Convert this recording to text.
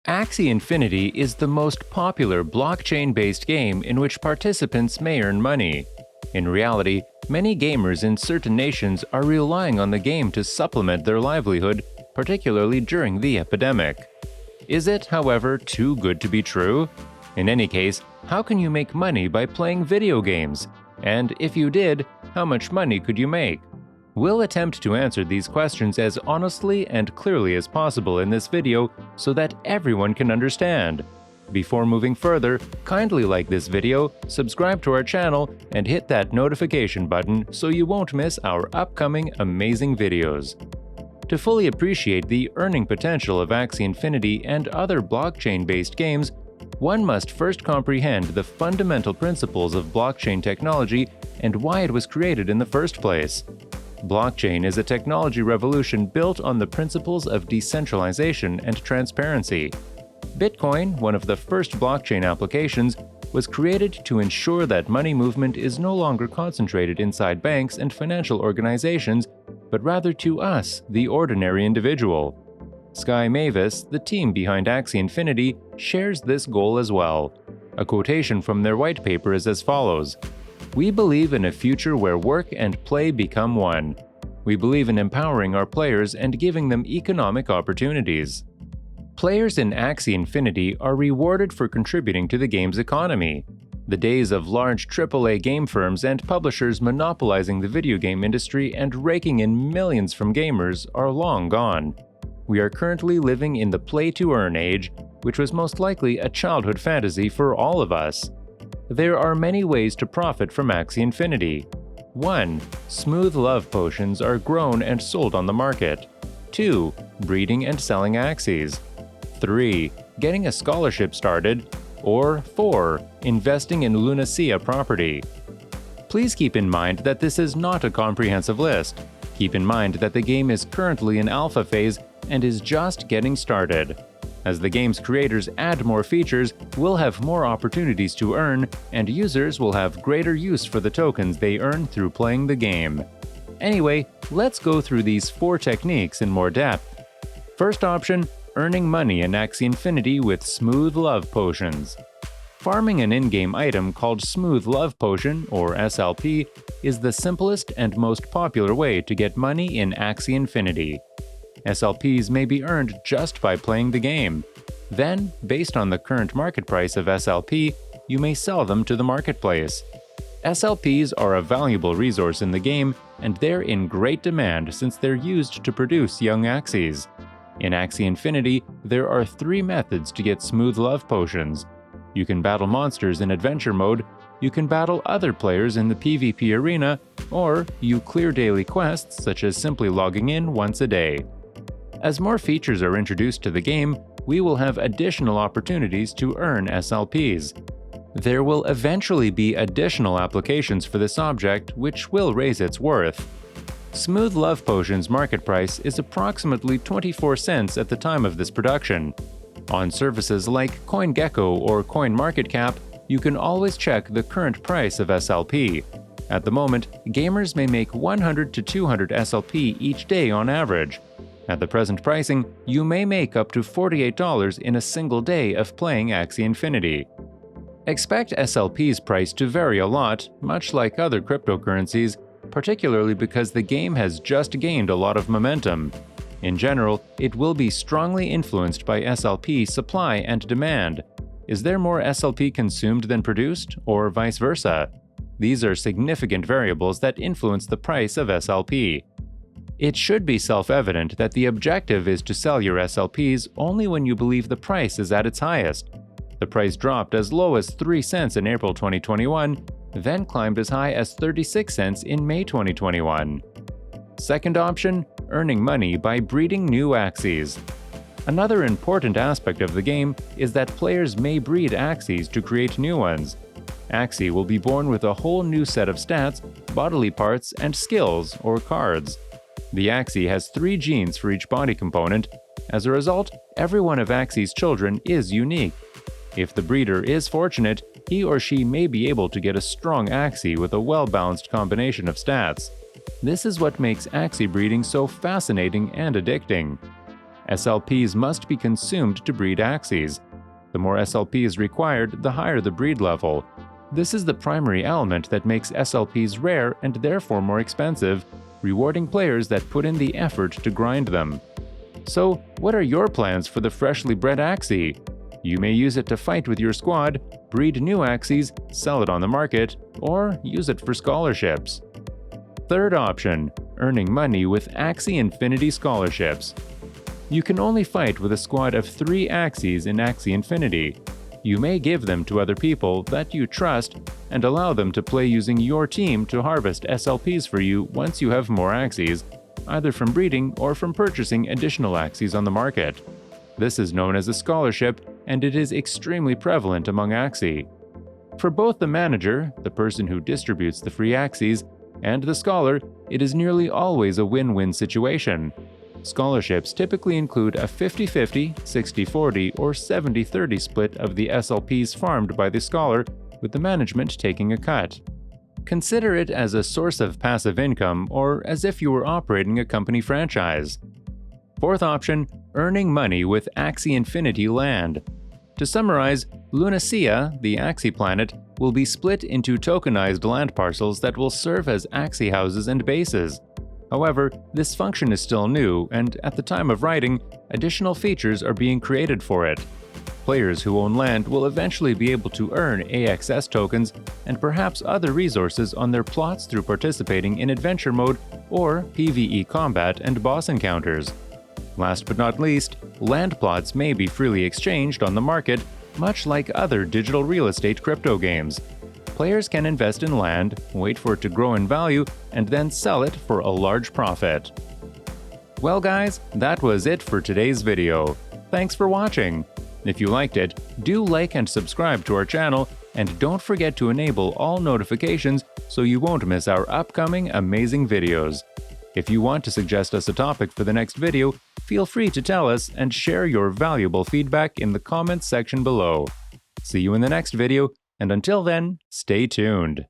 Axie Infinity is the most popular blockchain-based game in which participants may earn money. In reality, many gamers in certain nations are relying on the game to supplement their livelihood, particularly during the epidemic. Is it, however, too good to be true? In any case, how can you make money by playing video games? And if you did, how much money could you make? We'll attempt to answer these questions as honestly and clearly as possible in this video so that everyone can understand. Before moving further, kindly like this video, subscribe to our channel, and hit that notification button so you won't miss our upcoming amazing videos. To fully appreciate the earning potential of Axie Infinity and other blockchain-based games, one must first comprehend the fundamental principles of blockchain technology and why it was created in the first place. Blockchain is a technology revolution built on the principles of decentralization and transparency. Bitcoin, one of the first blockchain applications, was created to ensure that money movement is no longer concentrated inside banks and financial organizations, but rather to us, the ordinary individual. Sky Mavis, the team behind Axie Infinity, shares this goal as well. A quotation from their white paper is as follows: "We believe in a future where work and play become one. We believe in empowering our players and giving them economic opportunities." Players in Axie Infinity are rewarded for contributing to the game's economy. The days of large AAA game firms and publishers monopolizing the video game industry and raking in millions from gamers are long gone. We are currently living in the play-to-earn age, which was most likely a childhood fantasy for all of us. There are many ways to profit from Axie Infinity. 1. Smooth love potions are grown and sold on the market. 2. Breeding and selling Axies. 3. Getting a scholarship started. Or 4. Investing in Lunacia property. Please keep in mind that this is not a comprehensive list. Keep in mind that the game is currently in alpha phase and is just getting started. As the game's creators add more features, we'll have more opportunities to earn, and users will have greater use for the tokens they earn through playing the game. Anyway, let's go through these 4 techniques in more depth. First option, earning money in Axie Infinity with Smooth Love Potions. Farming an in-game item called Smooth Love Potion, or SLP, is the simplest and most popular way to get money in Axie Infinity. SLPs may be earned just by playing the game. Then, based on the current market price of SLP, you may sell them to the marketplace. SLPs are a valuable resource in the game, and they're in great demand since they're used to produce young Axies. In Axie Infinity, there are 3 methods to get Smooth Love Potions. You can battle monsters in Adventure Mode, you can battle other players in the PvP arena, or you clear daily quests such as simply logging in once a day. As more features are introduced to the game, we will have additional opportunities to earn SLPs. There will eventually be additional applications for this object, which will raise its worth. Smooth Love Potion's market price is approximately 24 cents at the time of this production. On services like CoinGecko or CoinMarketCap, you can always check the current price of SLP. At the moment, gamers may make 100 to 200 SLP each day on average. At the present pricing, you may make up to $48 in a single day of playing Axie Infinity. Expect SLP's price to vary a lot, much like other cryptocurrencies, particularly because the game has just gained a lot of momentum. In general, it will be strongly influenced by SLP supply and demand. Is there more SLP consumed than produced, or vice versa? These are significant variables that influence the price of SLP. It should be self-evident that the objective is to sell your SLPs only when you believe the price is at its highest. The price dropped as low as 3 cents in April 2021, then climbed as high as 36 cents in May 2021. Second option, earning money by breeding new Axies. Another important aspect of the game is that players may breed Axies to create new ones. Axie will be born with a whole new set of stats, bodily parts, and skills, or cards. The Axie has 3 genes for each body component. As a result, every one of Axie's children is unique. If the breeder is fortunate, he or she may be able to get a strong Axie with a well-balanced combination of stats. This is what makes Axie breeding so fascinating and addicting. SLPs must be consumed to breed Axies. The more SLPs required, the higher the breed level. This is the primary element that makes SLPs rare and therefore more expensive, rewarding players that put in the effort to grind them. So, what are your plans for the freshly bred Axie? You may use it to fight with your squad, breed new Axies, sell it on the market, or use it for scholarships. Third option, earning money with Axie Infinity scholarships. You can only fight with a squad of 3 Axies in Axie Infinity. You may give them to other people that you trust and allow them to play using your team to harvest SLPs for you once you have more Axies, either from breeding or from purchasing additional Axies on the market. This is known as a scholarship, and it is extremely prevalent among Axie. For both the manager, the person who distributes the free Axies, and the scholar, it is nearly always a win-win situation. Scholarships typically include a 50-50, 60-40, or 70-30 split of the SLPs farmed by the scholar, with the management taking a cut. Consider it as a source of passive income or as if you were operating a company franchise. Fourth option, earning money with Axie Infinity land. To summarize, Lunacia, the Axie planet, will be split into tokenized land parcels that will serve as Axie houses and bases. However, this function is still new, and at the time of writing, additional features are being created for it. Players who own land will eventually be able to earn AXS tokens and perhaps other resources on their plots through participating in adventure mode or PvE combat and boss encounters. Last but not least, land plots may be freely exchanged on the market, much like other digital real estate crypto games. Players can invest in land, wait for it to grow in value, and then sell it for a large profit. Well guys, that was it for today's video. Thanks for watching. If you liked it, do like and subscribe to our channel, and don't forget to enable all notifications so you won't miss our upcoming amazing videos. If you want to suggest us a topic for the next video, feel free to tell us and share your valuable feedback in the comments section below. See you in the next video, and until then, stay tuned.